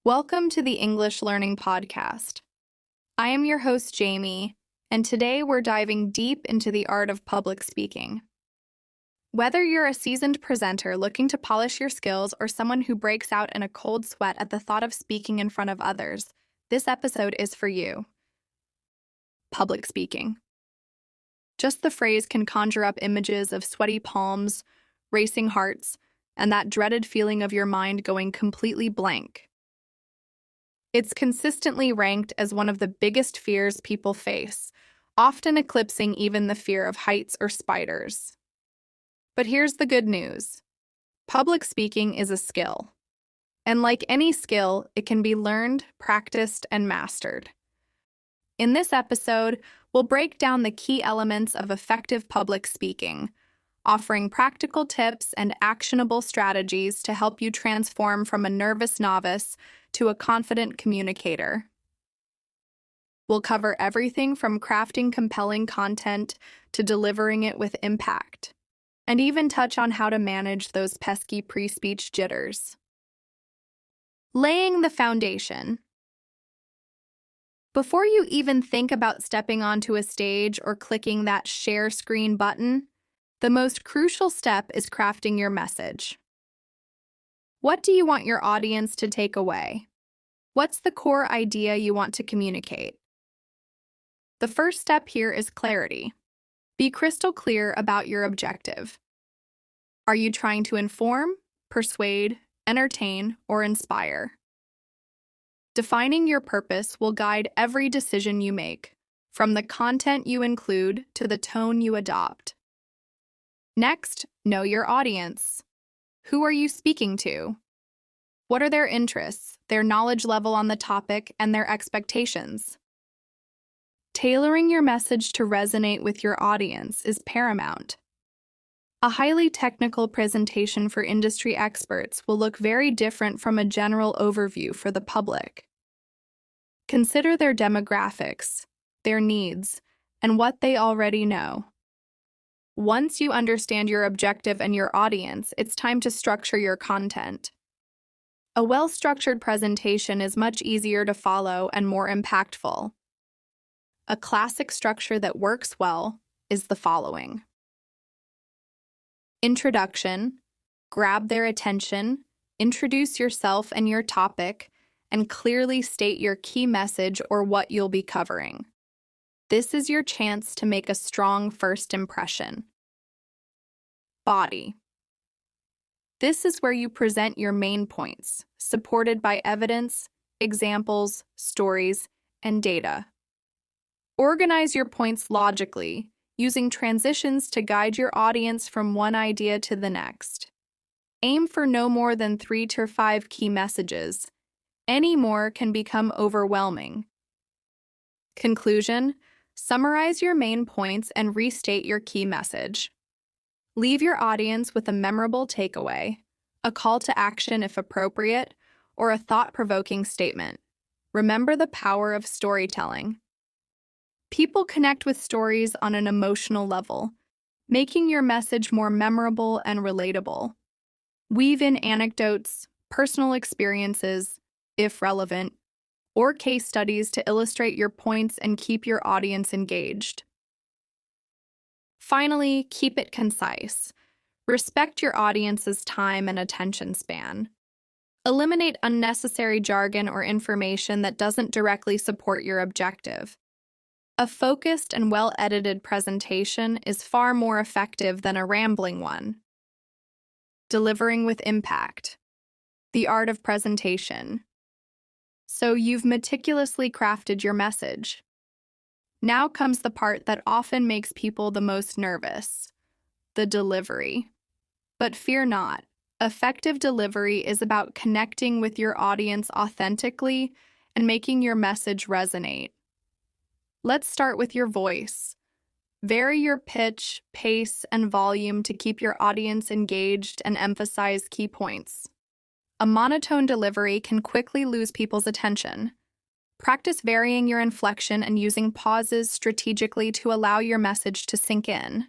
Welcome to the English Learning Podcast. I am your host, Jamie, and today we're diving deep into the art of public speaking. Whether you're a seasoned presenter looking to polish your skills or someone who breaks out in a cold sweat at the thought of speaking in front of others, this episode is for you. Public speaking. Just the phrase can conjure up images of sweaty palms, racing hearts, and that dreaded feeling of your mind going completely blank. It's consistently ranked as one of the biggest fears people face, often eclipsing even the fear of heights or spiders. But here's the good news. Public speaking is a skill. And like any skill, it can be learned, practiced, and mastered. In this episode, we'll break down the key elements of effective public speaking, offering practical tips and actionable strategies to help you transform from a nervous novice to a confident communicator. We'll cover everything from crafting compelling content to delivering it with impact, and even touch on how to manage those pesky pre-speech jitters. Laying the foundation. Before you even think about stepping onto a stage or clicking that share screen button, the most crucial step is crafting your message. What do you want your audience to take away? What's the core idea you want to communicate? The first step here is clarity. Be crystal clear about your objective. Are you trying to inform, persuade, entertain, or inspire? Defining your purpose will guide every decision you make, from the content you include to the tone you adopt. Next, know your audience. Who are you speaking to? What are their interests, their knowledge level on the topic, and their expectations? Tailoring your message to resonate with your audience is paramount. A highly technical presentation for industry experts will look very different from a general overview for the public. Consider their demographics, their needs, and what they already know. Once you understand your objective and your audience, it's time to structure your content. A well-structured presentation is much easier to follow and more impactful. A classic structure that works well is the following. Introduction, grab their attention, introduce yourself and your topic, and clearly state your key message or what you'll be covering. This is your chance to make a strong first impression. Body. This is where you present your main points, supported by evidence, examples, stories, and data. Organize your points logically, using transitions to guide your audience from one idea to the next. Aim for no more than 3 to 5 key messages. Any more can become overwhelming. Conclusion: summarize your main points and restate your key message. Leave your audience with a memorable takeaway, a call to action if appropriate, or a thought-provoking statement. Remember the power of storytelling. People connect with stories on an emotional level, making your message more memorable and relatable. Weave in anecdotes, personal experiences, if relevant, or case studies to illustrate your points and keep your audience engaged. Finally, keep it concise. Respect your audience's time and attention span. Eliminate unnecessary jargon or information that doesn't directly support your objective. A focused and well-edited presentation is far more effective than a rambling one. Delivering with impact. The art of presentation. So you've meticulously crafted your message. Now comes the part that often makes people the most nervous, the delivery. But fear not. Effective delivery is about connecting with your audience authentically and making your message resonate. Let's start with your voice. Vary your pitch, pace, and volume to keep your audience engaged and emphasize key points. A monotone delivery can quickly lose people's attention. Practice varying your inflection and using pauses strategically to allow your message to sink in.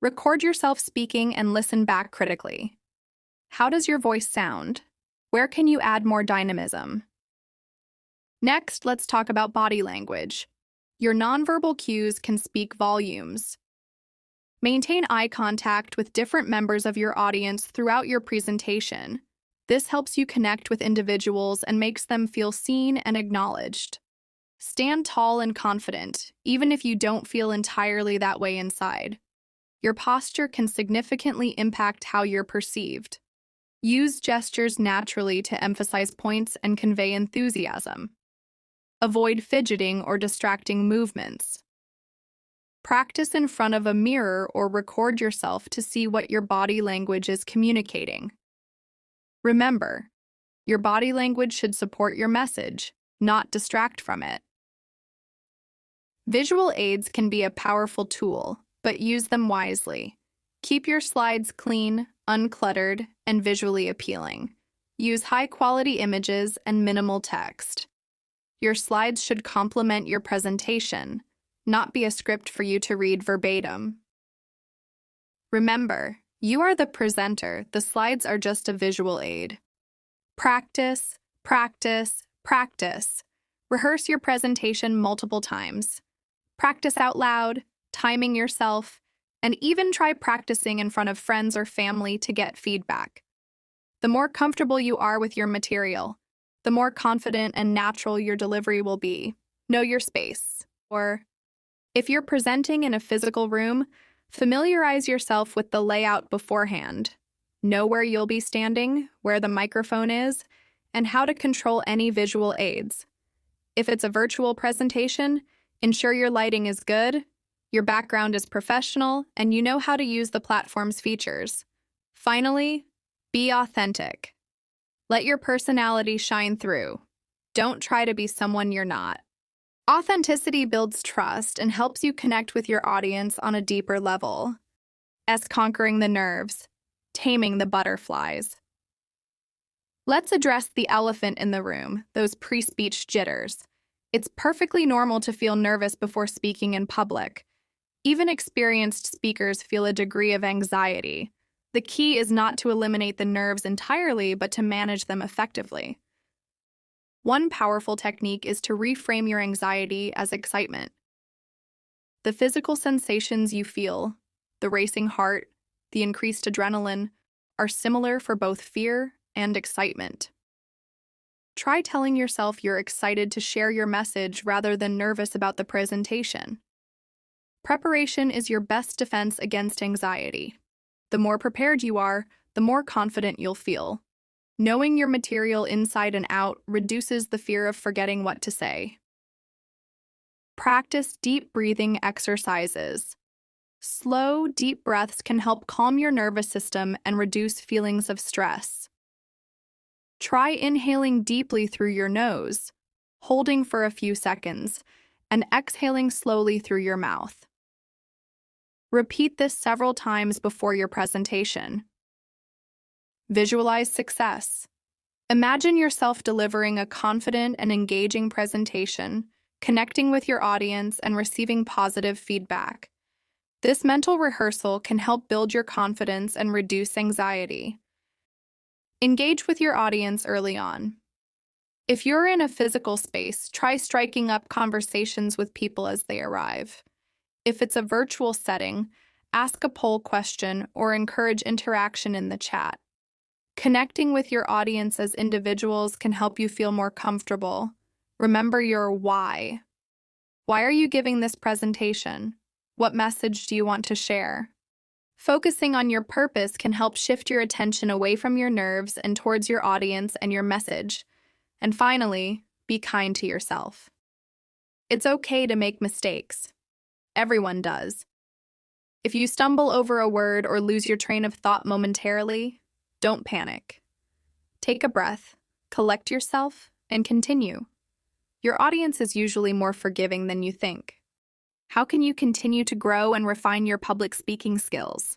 Record yourself speaking and listen back critically. How does your voice sound? Where can you add more dynamism? Next, let's talk about body language. Your nonverbal cues can speak volumes. Maintain eye contact with different members of your audience throughout your presentation. This helps you connect with individuals and makes them feel seen and acknowledged. Stand tall and confident, even if you don't feel entirely that way inside. Your posture can significantly impact how you're perceived. Use gestures naturally to emphasize points and convey enthusiasm. Avoid fidgeting or distracting movements. Practice in front of a mirror or record yourself to see what your body language is communicating. Remember, your body language should support your message, not distract from it. Visual aids can be a powerful tool, but use them wisely. Keep your slides clean, uncluttered, and visually appealing. Use high-quality images and minimal text. Your slides should complement your presentation, not be a script for you to read verbatim. Remember, you are the presenter, the slides are just a visual aid. Practice, practice, practice. Rehearse your presentation multiple times. Practice out loud, timing yourself, and even try practicing in front of friends or family to get feedback. The more comfortable you are with your material, the more confident and natural your delivery will be. Know your space. Or, if you're presenting in a physical room, familiarize yourself with the layout beforehand. Know where you'll be standing, where the microphone is, and how to control any visual aids. If it's a virtual presentation, ensure your lighting is good, your background is professional, and you know how to use the platform's features. Finally, be authentic. Let your personality shine through. Don't try to be someone you're not. Authenticity builds trust and helps you connect with your audience on a deeper level. Conquering the nerves, taming the butterflies. Let's address the elephant in the room, those pre-speech jitters. It's perfectly normal to feel nervous before speaking in public. Even experienced speakers feel a degree of anxiety. The key is not to eliminate the nerves entirely, but to manage them effectively. One powerful technique is to reframe your anxiety as excitement. The physical sensations you feel, the racing heart, the increased adrenaline, are similar for both fear and excitement. Try telling yourself you're excited to share your message rather than nervous about the presentation. Preparation is your best defense against anxiety. The more prepared you are, the more confident you'll feel. Knowing your material inside and out reduces the fear of forgetting what to say. Practice deep breathing exercises. Slow, deep breaths can help calm your nervous system and reduce feelings of stress. Try inhaling deeply through your nose, holding for a few seconds, and exhaling slowly through your mouth. Repeat this several times before your presentation. Visualize success. Imagine yourself delivering a confident and engaging presentation, connecting with your audience, and receiving positive feedback. This mental rehearsal can help build your confidence and reduce anxiety. Engage with your audience early on. If you're in a physical space, try striking up conversations with people as they arrive. If it's a virtual setting, ask a poll question or encourage interaction in the chat. Connecting with your audience as individuals can help you feel more comfortable. Remember your why. Why are you giving this presentation? What message do you want to share? Focusing on your purpose can help shift your attention away from your nerves and towards your audience and your message. And finally, be kind to yourself. It's okay to make mistakes. Everyone does. If you stumble over a word or lose your train of thought momentarily, don't panic. Take a breath, collect yourself, and continue. Your audience is usually more forgiving than you think. How can you continue to grow and refine your public speaking skills?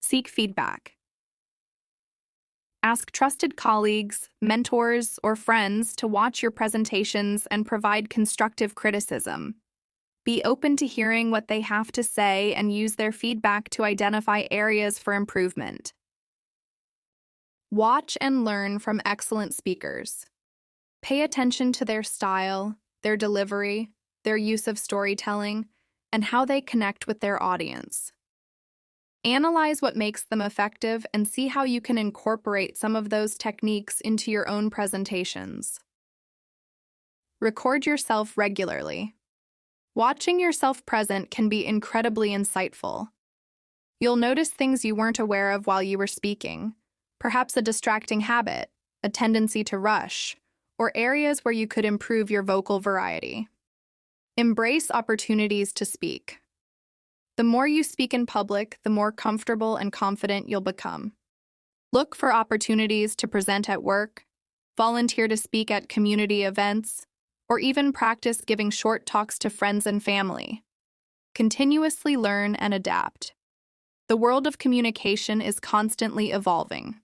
Seek feedback. Ask trusted colleagues, mentors, or friends to watch your presentations and provide constructive criticism. Be open to hearing what they have to say and use their feedback to identify areas for improvement. Watch and learn from excellent speakers. Pay attention to their style, their delivery, their use of storytelling, and how they connect with their audience. Analyze what makes them effective and see how you can incorporate some of those techniques into your own presentations. Record yourself regularly. Watching yourself present can be incredibly insightful. You'll notice things you weren't aware of while you were speaking, perhaps a distracting habit, a tendency to rush, or areas where you could improve your vocal variety. Embrace opportunities to speak. The more you speak in public, the more comfortable and confident you'll become. Look for opportunities to present at work, volunteer to speak at community events, or even practice giving short talks to friends and family. Continuously learn and adapt. The world of communication is constantly evolving.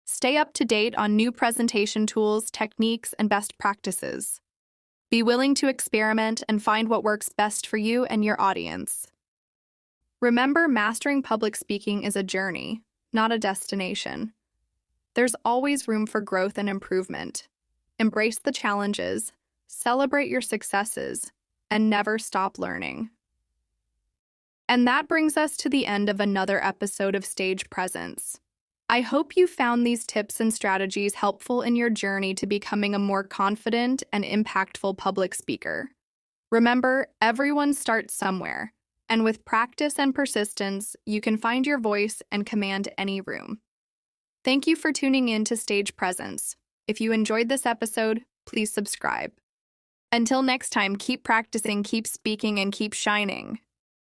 Stay up to date on new presentation tools, techniques, and best practices. Be willing to experiment and find what works best for you and your audience. Remember, mastering public speaking is a journey, not a destination. There's always room for growth and improvement. Embrace the challenges, celebrate your successes, and never stop learning. And that brings us to the end of another episode of Stage Presence. I hope you found these tips and strategies helpful in your journey to becoming a more confident and impactful public speaker. Remember, everyone starts somewhere, and with practice and persistence, you can find your voice and command any room. Thank you for tuning in to Stage Presence. If you enjoyed this episode, please subscribe. Until next time, keep practicing, keep speaking, and keep shining.